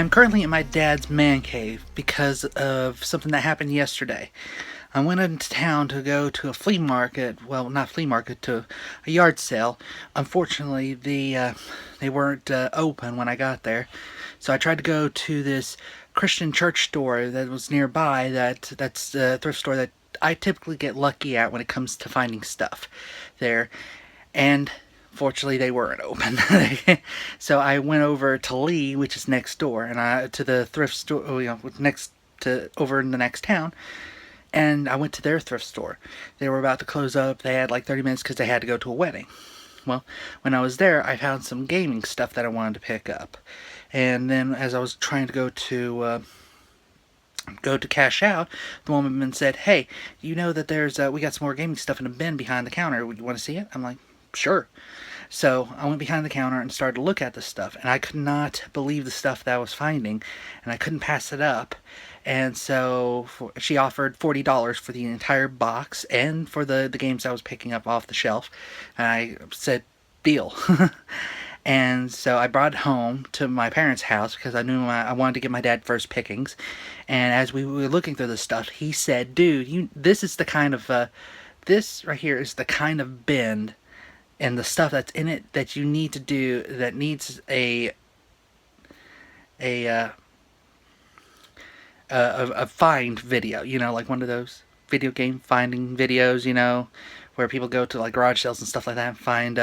I'm currently in my dad's man cave because of something that happened yesterday. I went into town to go to a flea market. Well, not flea market, to a yard sale. Unfortunately, they weren't open when I got there. So I tried to go to this Christian church store that was nearby. That's a thrift store that I typically get lucky at when it comes to finding stuff there. And fortunately, they weren't open. So I went over to Lee, which is next door, and to the thrift store, next to over in the next town. And I went to their thrift store. They were about to close up. They had like 30 minutes because they had to go to a wedding. Well, when I was there, I found some gaming stuff that I wanted to pick up. And then as I was trying to go to cash out, the woman said, "Hey, you know that there's we got some more gaming stuff in a bin behind the counter. Would you want to see it?" I'm like, "Sure." So I went behind the counter and started to look at the stuff, and I could not believe the stuff that I was finding, and I couldn't pass it up. And so she offered $40 for the entire box and for the games I was picking up off the shelf. And I said, "Deal." And so I brought it home to my parents' house because I knew I wanted to give my dad first pickings. And as we were looking through the stuff, he said, "Dude, this is the kind of this right here is the kind of bin and the stuff that's in it that you need to do, that needs a find video, like one of those video game finding videos, where people go to like garage sales and stuff like that and find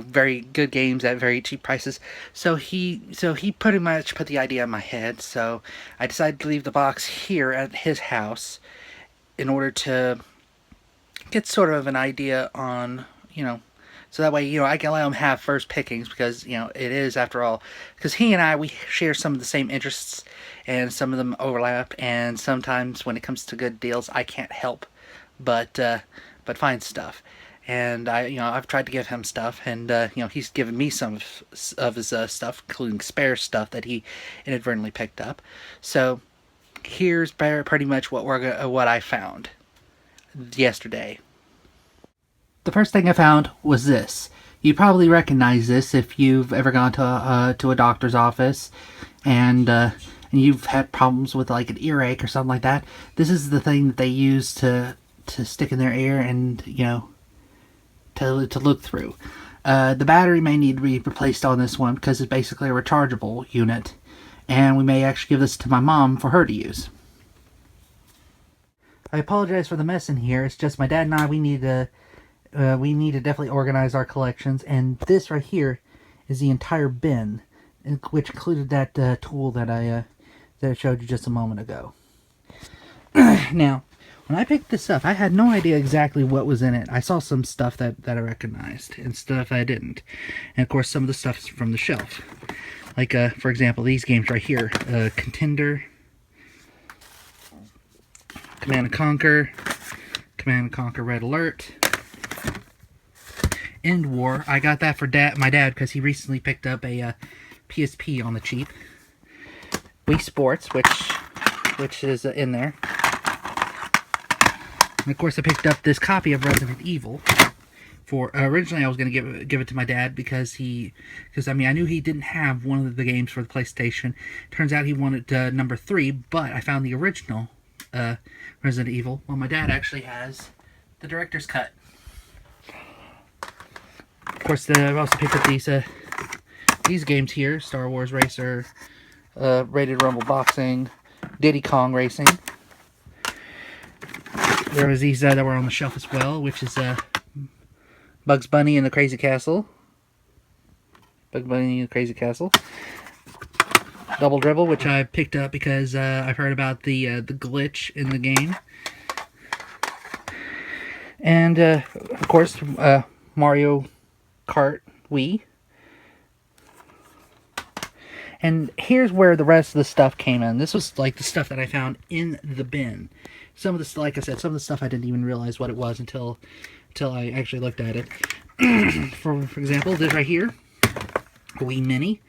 very good games at very cheap prices." So he pretty much put the idea in my head. So I decided to leave the box here at his house in order to get sort of an idea on, so that way, I can let him have first pickings because, it is, after all, because he and we share some of the same interests and some of them overlap, and sometimes when it comes to good deals, I can't help but find stuff. And I've tried to give him stuff, and he's given me some of his stuff, including spare stuff that he inadvertently picked up. So here's pretty much what I found yesterday. The first thing I found was this. You probably recognize this if you've ever gone to a doctor's office and you've had problems with like an earache or something like that. This is the thing that they use to stick in their ear and to look through. The battery may need to be replaced on this one because it's basically a rechargeable unit, and we may actually give this to my mom for her to use. I apologize for the mess in here. It's just my dad and I, we need to definitely organize our collections, and this right here is the entire bin, which included that tool that I showed you just a moment ago. Now, when I picked this up, I had no idea exactly what was in it. I saw some stuff that I recognized and stuff I didn't. And of course, some of the stuff is from the shelf. Like, for example, these games right here. Contender, Command & Conquer, Command & Conquer Red Alert, End War. I got that for my dad because he recently picked up a PSP on the cheap. Wii Sports, which is in there. And of course, I picked up this copy of Resident Evil. For originally, I was going to give it to my dad because I knew he didn't have one of the games for the PlayStation. Turns out he wanted number 3, but I found the original Resident Evil. Well, my dad actually has the director's cut. Of course, I've also picked up these games here: Star Wars Racer, Rated Rumble Boxing, Diddy Kong Racing. There was these that were on the shelf as well, which is Bugs Bunny and the Crazy Castle. Bugs Bunny and the Crazy Castle. Double Dribble, which I picked up because I've heard about the glitch in the game. And of course, Mario Kart Wii. And here's where the rest of the stuff came in. This was like the stuff that I found in the bin. Some of the, like I said, some of the stuff I didn't even realize what it was until I actually looked at it. For example, this right here, a Wii Mini.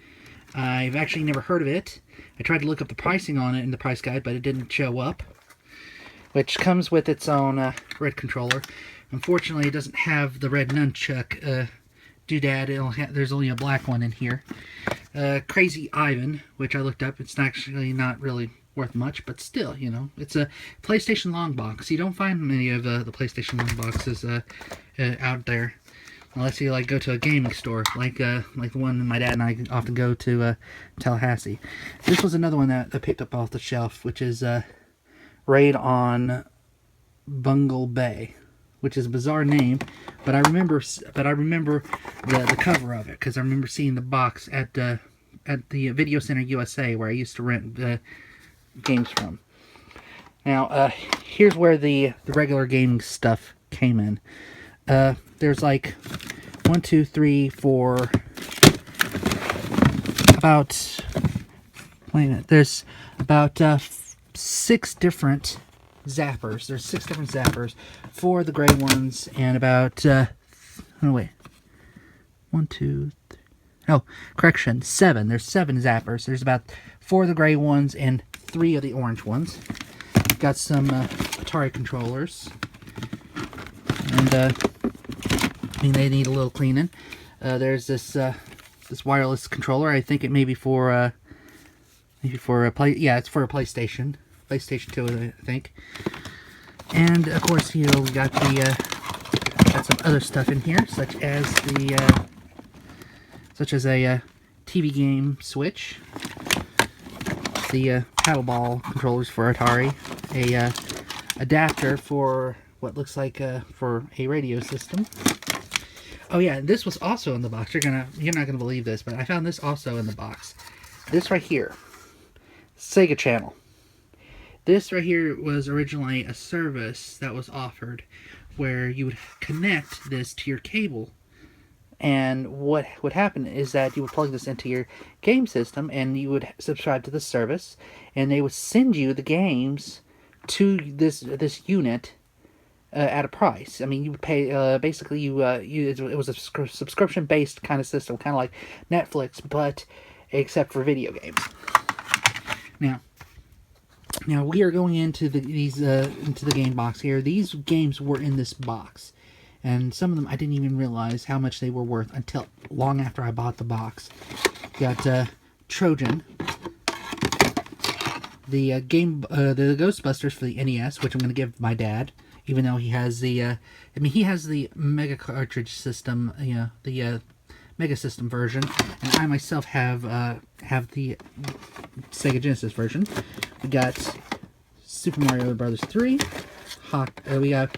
I've actually never heard of it. I tried to look up the pricing on it in the price guide, but it didn't show up. Which comes with its own red controller. Unfortunately, it doesn't have the red nunchuck doodad. There's only a black one in here. Crazy Ivan, which I looked up. It's actually not really worth much, but still, you know, it's a PlayStation long box. You don't find many of the PlayStation long boxes out there, unless you like go to a gaming store, like the one my dad and I often go to, Tallahassee. This was another one that I picked up off the shelf, which is Raid on Bungle Bay, which is a bizarre name, but I remember the cover of it because I remember seeing the box at the Video Center USA, where I used to rent the games from. Now, here's where the regular gaming stuff came in. There's like 1, 2, 3, 4, about, wait a minute, there's about 6 different zappers. There's 6 different zappers, 4 of the gray ones, and about, oh wait, 1, 2, 3, oh, correction, 7. There's 7 zappers. There's about 4 of the gray ones and 3 of the orange ones. Got some Atari controllers, and I mean, they need a little cleaning. There's this wireless controller. I think it may be for a play. Yeah, it's for a PlayStation 2, I think. And of course, you know, we got got some other stuff in here, such as a TV game Switch, the paddleball controllers for Atari, a adapter for what looks like for a radio system. Oh yeah, this was also in the box. You're not gonna believe this, but I found this also in the box. This right here, Sega Channel. This right here was originally a service that was offered where you would connect this to your cable, and what would happen is that you would plug this into your game system and you would subscribe to the service, and they would send you the games to this unit at a price. I mean, you would pay, basically it was a subscription based kind of system, kind of like Netflix, but except for video games. Now we are going into into the game box here. These games were in this box, and some of them I didn't even realize how much they were worth until long after I bought the box. Got Trojan, the the Ghostbusters for the NES, which I'm going to give my dad, even though he has the he has the Mega cartridge system, the Mega System version, and I myself have the Sega Genesis version. We got Super Mario Brothers 3. We have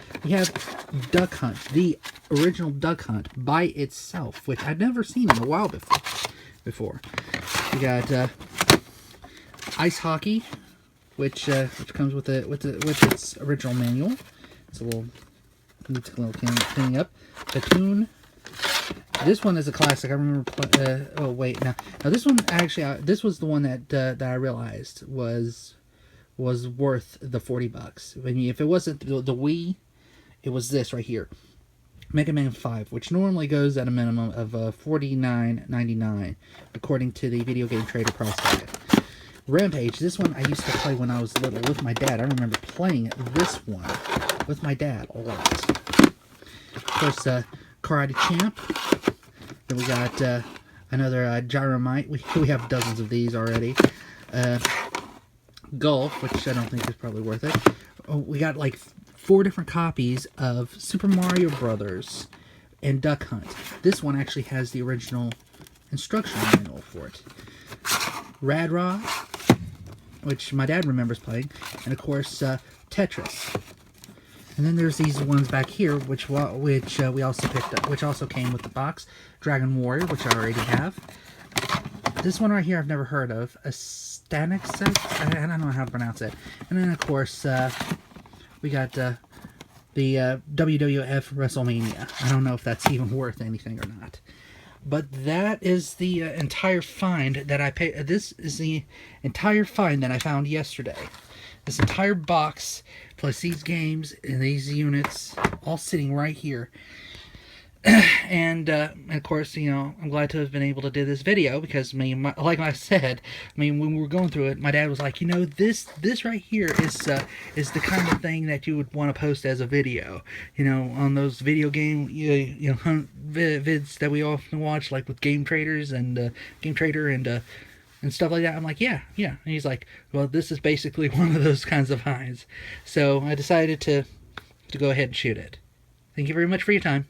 Duck Hunt, the original Duck Hunt by itself, which I've never seen in a while before. We got Ice Hockey, which comes with its original manual. It's a little cleaning up. Platoon. This one is a classic. I remember. Oh wait, now this one actually. This was the one that I realized was worth the $40. I mean, if it wasn't the Wii, it was this right here, Mega Man 5, which normally goes at a minimum of $49.99, according to the Video Game Trader price guide. Rampage. This one I used to play when I was little with my dad. I remember playing this one with my dad a lot. Of course, Karate Champ. Then we got another Gyromite. We have dozens of these already. Golf, which I don't think is probably worth it. Oh, we got like 4 different copies of Super Mario Brothers and Duck Hunt. This one actually has the original instruction manual for it. Rad Rock, which my dad remembers playing, and of course Tetris. And then there's these ones back here, which we also picked up, which also came with the box. Dragon Warrior, which I already have. This one right here I've never heard of. A Static Set? I don't know how to pronounce it. And then, of course, we got the WWF WrestleMania. I don't know if that's even worth anything or not. But that is the entire find that I paid. This is the entire find that I found yesterday. This entire box, plus these games and these units, all sitting right here. And of course, I'm glad to have been able to do this video because, I mean, like I said, I mean, when we were going through it, my dad was like, this right here is the kind of thing that you would want to post as a video, on those video game hunt vids that we often watch, like with Game Traders and Game Trader and stuff like that. I'm like, yeah, yeah. And he's like, well, this is basically one of those kinds of finds. So I decided to go ahead and shoot it. Thank you very much for your time.